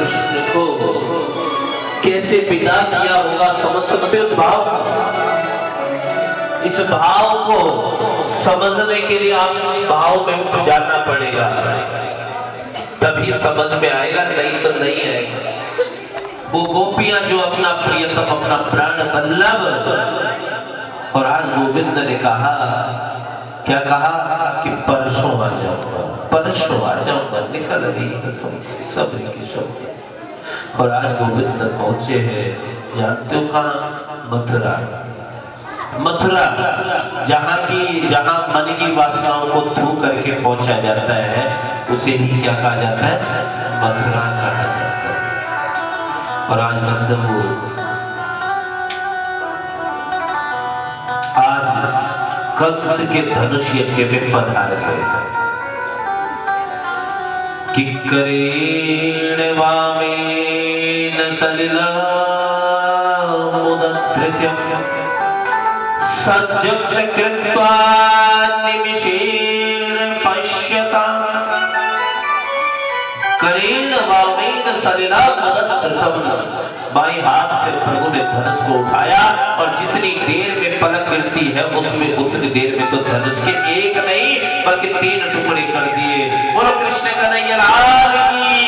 कृष्ण को कैसे विदा किया होगा, समझ सकते हो उस भाव? इस भाव को समझने के लिए आप भाव में जानना पड़ेगा, तभी समझ में आएगा, नहीं तो नहीं आएगा। वो गोपियां जो अपना प्रियतम, अपना प्राण वल्लभ, और आज गोविंद ने कहा, क्या कहा कि परसों आ जाऊंगा, परसों आ जाऊंगा, निकल रही है सब की सब। और आज गोविंद पहुंचे हैं, जानते हो कहाँ? मथुरा। मथुरा जहां मन की वासनाओं को थू करके पहुंचा जाता है, उसे ही क्या कहा जाता है? मथुरा कहा जाता है। और आज बंधु, आज कंस के धनुष यज्ञ में पधार गए। किंकरेण वामेन सलिला मुदधृत्यं सज्जं कृत्वा निमिषेण पश्यताम्। करेण वामेन सलिला मुदधृत्यं, बाएं हाथ से प्रभु ने धनुष को उठाया और जितनी देर में पलक गिरती है उसमें उतनी देर में तो धनुष के एक नहीं बल्कि 3 टुकड़े कर दिए। बोलो कृष्ण कन्हैया लाल की।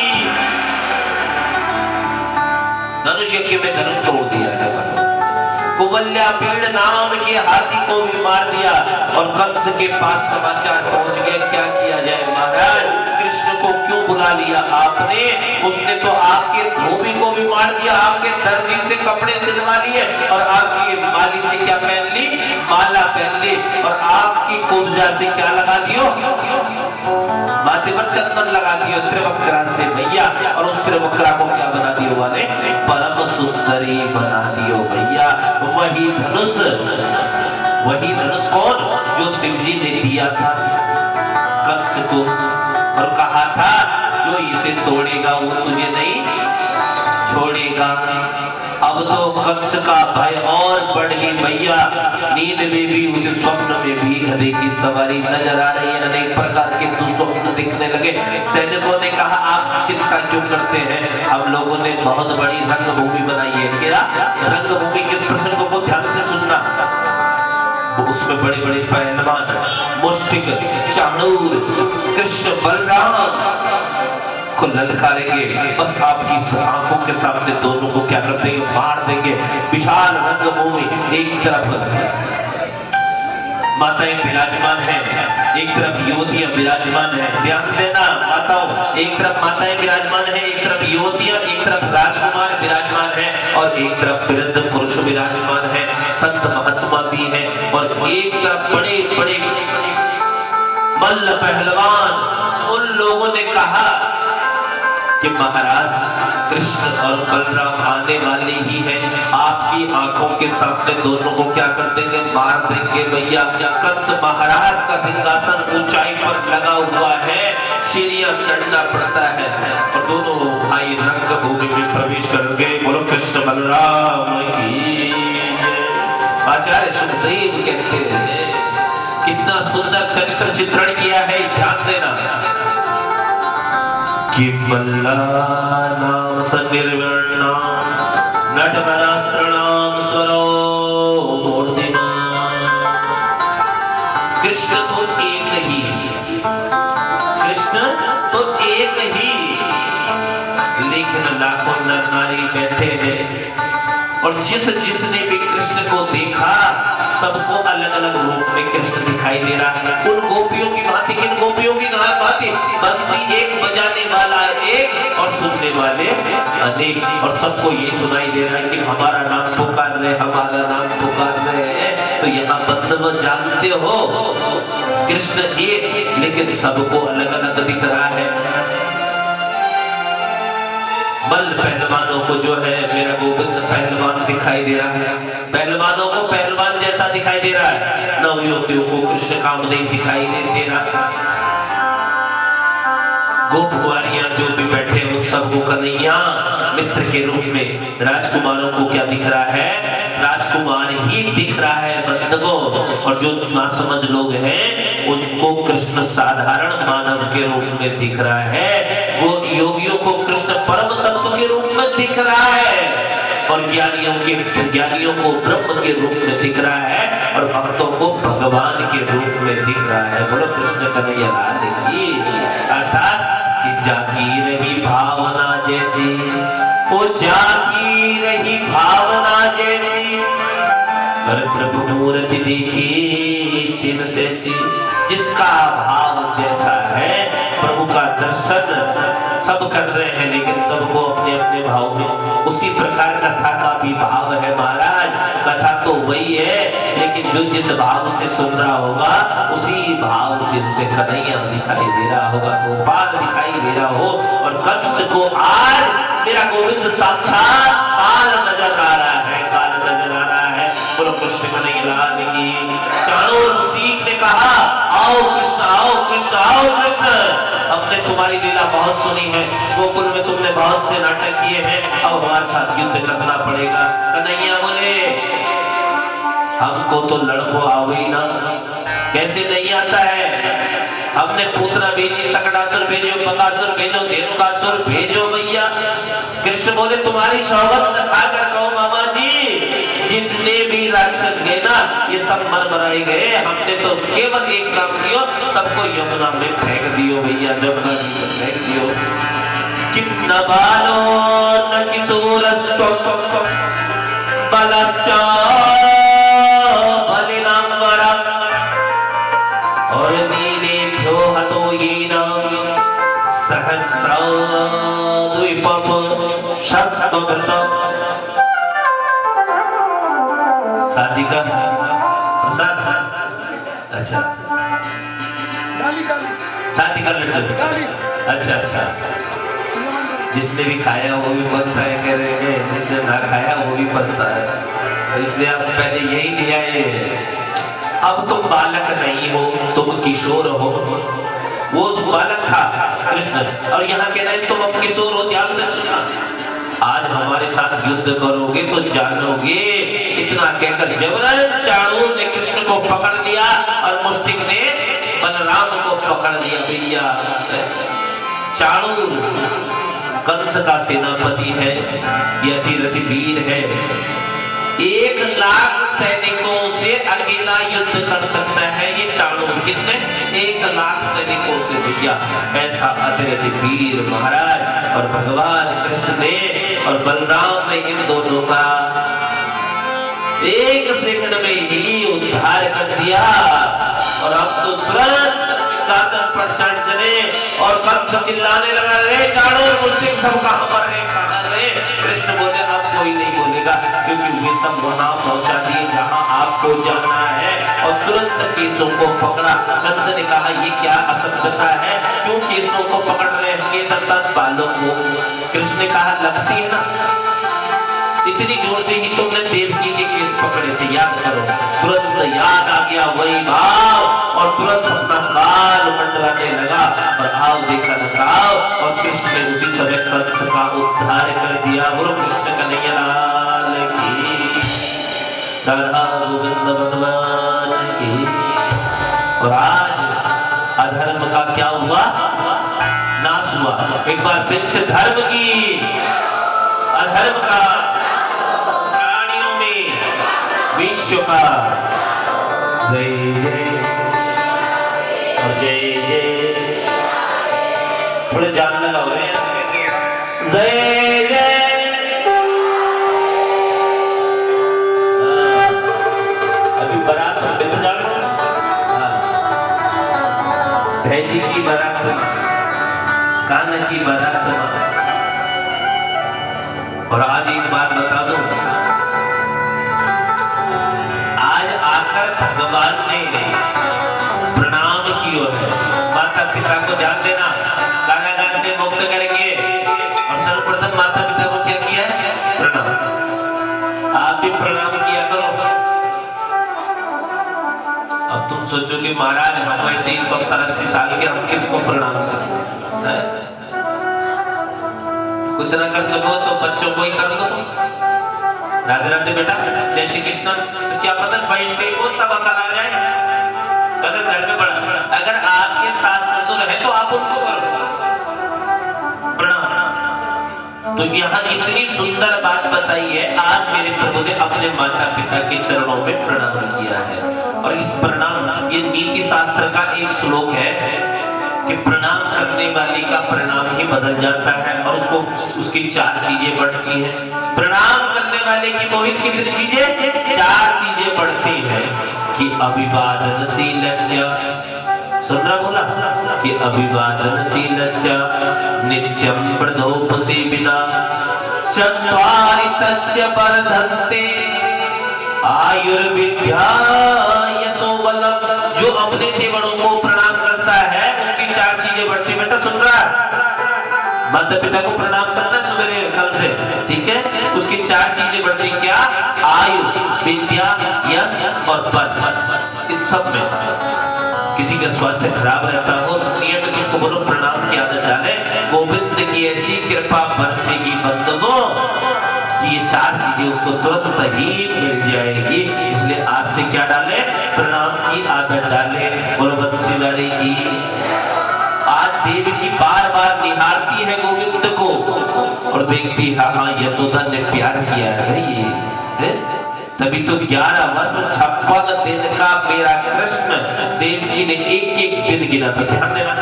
धनुष यज्ञ में धनुष तोड़ दिया है। कुवल्या पीड़ नाम के हाथी को भी मार दिया और कंस के पास समाचार पहुंच गए, क्या किया जाए महाराज, कृष्ण को क्यों बुला लिया आपने? उसने तो आपके धोबी को भी मार दिया, आपके दर्जी से कपड़े सिलवा लिए और आपकी माली से क्या पहन ली? माला पहन ली। और आपकी कुब्जा से क्या लगा दियो? माथे पर चंदन लगा दियो त्रिवक्रा से भैया। और उस त्रिवक्रा को क्या बना दियो वाले? परम सुंदरी बना दियो भैया। वही धनुष कौन? जो शिव जी ने दिया था कंस को और कहा था जो इसे तोड़ेगा वो तुझे नहीं छोड़ेगा। अब तो कंस का भय और बढ़ गई भैया। नींद में भी, उसे स्वप्न में भी गधे की सवारी नजर आ रही है, अनेक प्रकार के दुस्वप्न दिखने लगे। सैनिकों ने कहा आप चिंता क्यों करते हैं, हम लोगों ने बहुत बड़ी रंगभूमि बनाई है। क्या रंगभूमि? किस प्रसंग को ध्यान से सुनना। उसमें बड़े बड़े पहलवान, मुष्टिक, चाणूर, कृष्ण बलराम को ललकारेंगे। बस आपकी आंखों के सामने दोनों को क्या कर देंगे? मार देंगे। विशाल रंगभूमि, एक तरफ माताएं विराजमान हैं, एक तरफ युवतियां विराजमान हैं। ध्यान देना माताओं, एक तरफ माताएं विराजमान हैं, एक तरफ युवतियां, एक तरफ राजकुमार विराजमान हैं और एक तरफ वृद्ध पुरुष विराजमान हैं, संत महात्मा भी हैं और एक तरफ बड़े बड़े मल्ल पहलवान। उन लोगों ने कहा कि महाराज कृष्ण और बलराम आने वाले ही हैं, आपकी आंखों के सामने दोनों को क्या कर देंगे? मार देंगे भैया। कंस महाराज का सिंहासन ऊंचाई पर लगा हुआ है, सीढ़ियां चढ़ना पड़ता है और दोनों भाई रंगभूमि में प्रवेश करेंगे। बोलो कृष्ण बलराम की। आचार्य सुखदेव कहते हैं कितना सुंदर चरित्र चित्रण किया है, ध्यान देना। कि मल्लानां सनिर्वर्णां नटवरास्त्राणां स्वरो मूर्तिनां। कृष्ण तो एक ही, कृष्ण तो एक ही, लेकिन लाखों नर नारी बैठे हैं और जिसने भी कृष्ण को देखा सबको अलग अलग रूप में कृष्ण दिखाई दे रहा है। उन गोपियों की भांति, किन गोपियों की भांति? बंसी एक, बजाने वाला एक और सुनने वाले अनेक। और सबको ये सुनाई दे रहा है कि हमारा नाम पुकार रहे, हमारा नाम पुकार रहे हैं। तो यहाँ बंधव जानते हो कृष्ण एक, लेकिन सबको अलग अलग दिख रहा है। मल्ल पहलवानों को जो है मेरा गोविंद पहलवान दिखाई दे रहा है, पहलवानों को पहलवान जैसा दिखाई दे रहा है। नवयुवतियों को कृष्ण कामदेव दिखाई नहीं दे रहा। गोपकुमारियां जो भी बैठे उन सबको कन्हैया मित्र के रूप में, राजकुमारों को क्या दिख रहा है? राजकुमार ही दिख रहा है बंधुओं। और जो ना समझ लोग हैं उनको कृष्ण साधारण मानव के रूप में दिख रहा है। वो योगियों को कृष्ण परम तत्व दिख रहा है और ज्ञानियों को ब्रह्म के रूप में दिख रहा है और भक्तों को भगवान के रूप में दिख रहा है। बोलो कृष्ण कन्हैया लाल की। अर्थात कि जागी रही भावना जैसी, वो जागी रही भावना जैसी, पर प्रभु मूर्ति देखी तिन तैसी। जिसका भाव जैसा है, प्रभु का दर्शन सब कर रहे हैं लेकिन सबको अपने अपने भाव में, उसी प्रकार कथा का भी भाव है महाराज। कथा तो वही है लेकिन जो जिस भाव से सुन रहा होगा उसी भाव से उसे कन्हैया दिखाई दे रहा होगा, गोपाल दिखाई दे रहा हो। और कंस को आज मेरा गोविंद साक्षात काल नजर आ रहा है, काल नजर आ रहा है। बोलो कृष्ण कन्हैया लाल की। चाणूर मुसीक ने कहा आओ कृष्ण, आओ कृष्ण, आओ कृष्ण, हमने तुम्हारी लीला बहुत सुनी है, गोकुल में तुमने बहुत से नाटक किए हैं, अब हमारे साथ युद्ध करना पड़ेगा। कन्हैया बोले हमको तो लड़को आओ ही ना। कैसे नहीं आता है? हमने पूतना भेजी, सकटासुर भेजो, बकासुर भेजो, धेनुकासुर भेजो भैया। कृष्ण बोले तुम्हारी शौहरत खाकर कहो मामा जी, जिसने भी राक्षस गए ना ये सब मर मराए गए, हमने तो केवल एक काम किया, सबको यमुना में फेंक दियो भैया, यमुना में फेंक दियो। कितना बालो न किशोरस्त्वं बलश्च बलिनाम्बरम् और नीलेभ्यो हतो येन सहस्रं द्वीपं शतकृतं। शादी का प्रसाद, अच्छा शादी का लड्डू, अच्छा अच्छा। जिसने भी खाया वो भी पछता है, कह रहे हैं जिसने ना खाया वो भी पछता है, तो इसलिए आप पहले यही ले आए। अब तुम बालक नहीं हो, तुम किशोर हो। वो बालक था कृष्ण और यहाँ कह रहे तुम अब किशोर हो। ध्यान से सुनना, आज हमारे साथ युद्ध करोगे तो जानोगे। इतना कहकर जबरन चाणूर ने कृष्ण को पकड़ लिया और मुष्टिक ने बलराम को पकड़ लिया भैया। चाणूर कंस का सेनापति है, यह अतिरथि वीर है, 1,00,000 सैनिकों से अकेला युद्ध कर सकता है ये चाणूर। कितने? 1,00,000 सैनिकों से भैया, ऐसा अतिरथि वीर महाराज। और भगवान कृष्ण ने और बलराम ने इन दोनों का 1 सेकंड में ही उद्धार कर दिया। और अब तो तुरंत सिंहासन पर चढ़ चले और कंस चिल्लाने लगा, रे चाणूर मुझसे सब कहां पर है, कहां रे? कृष्ण बोले अब कोई नहीं बोलेगा क्योंकि वे सब वहां पहुंचा दिए जहां आपको जाना है। और तुरंत केसों को पकड़ा। कंस ने कहा ये क्या असभ्यता है, क्यों केसों को पकड़ रहे हैं के संतान बालों को? कृष्ण ने कहा लगती है ना, इतनी जोर से ही तुमने देवकी के केस पकड़े थे, याद करो। तुरंत याद आ गया वही भाव और तुरंत अपना काल मंडराने लगा और आओ देखा लगाओ और कृष्ण ने उसी समय कंस का उद्धार कर दिया। बोलो कृष्ण कन्हैया लाल की। राधा गोविंद भगवान की। और आज अधर्म का क्या हुआ? नाश हुआ। एक बार फिर से धर्म की, अधर्म का, प्राणियों में विश्व का जय जय और जय जय। थोड़े जान लगा हो रहे हैं जय जय। अभी बारात भैजी की बारात, कान्हा की बारात। और आज एक बात बता दो, आज आकर भगवान ने प्रणाम किया है। माता पिता को ध्यान देना, कारागार से मुक्त करेंगे और सर्वप्रथम माता पिता को क्या किया है? प्रणाम। आप भी प्रणाम किया करो। अब तुम सोचोगे महाराज हम ऐसे ही 70-80 साल के, हम किसको प्रणाम करें? कुछ ना कर सको तो बच्चों को ही कर दो। राधे राधे बेटा, जय श्री कृष्ण। तो क्या पता बहन पे वो तब अकल आ जाए। अगर घर में बड़ा, अगर आपके सास ससुर है तो आप उनको कर दो प्रणाम। तो यहाँ इतनी सुंदर बात बताई है। आज मेरे प्रभु ने अपने माता पिता के चरणों में प्रणाम किया है। और इस प्रणाम, ये नीति शास्त्र का एक श्लोक है कि प्रणाम करने वाले का परिणाम ही बदल जाता है और उसको उसकी 4 चीजें बढ़ती हैं। प्रणाम करने वाले की मोहित कितनी चीजें? 4 चीजें बढ़ती हैं कि अभिवादनशीलस्य, सुन रहा बोला कि अभिवादनशीलस्य नित्यं प्रदोपसेविना चत्वारि तस्य वर्धन्ते आयुर्विद्या यशोबलम। जो अपने से बड़ों को प्रणाम करता है उसकी 4 चीजें बढ़ती। बेटा सुन रहा है? माता पिता को प्रणाम करना सुबह कल से, ठीक है? उसकी 4 चीजें बढ़ती। क्या? आयु, विद्या, यश और पद। इस सब में किसी का स्वास्थ्य खराब रहता हो, नियमित उसको बोलो प्रणाम की आदत डाले। गोविंद की ऐसी कृपा बरसेगी बंदों कि ये 4 चीजें उसको तुरंत ही मिल जाएगी। इसलिए आज से क्या डाले? प्रणाम की आदत डाले। बोलो बंसीलारी की। आज देवी की बार बार निहारती है गोविंद को और देखती है हाँ यशोदा ने प्यार किया है ये, तभी तो 11 वर्ष 56 दिन का मेरा कृष्ण देव जी ने एक दिन गिना था। ध्यान देना,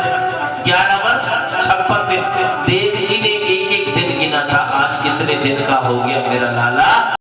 11 वर्ष 56 दिन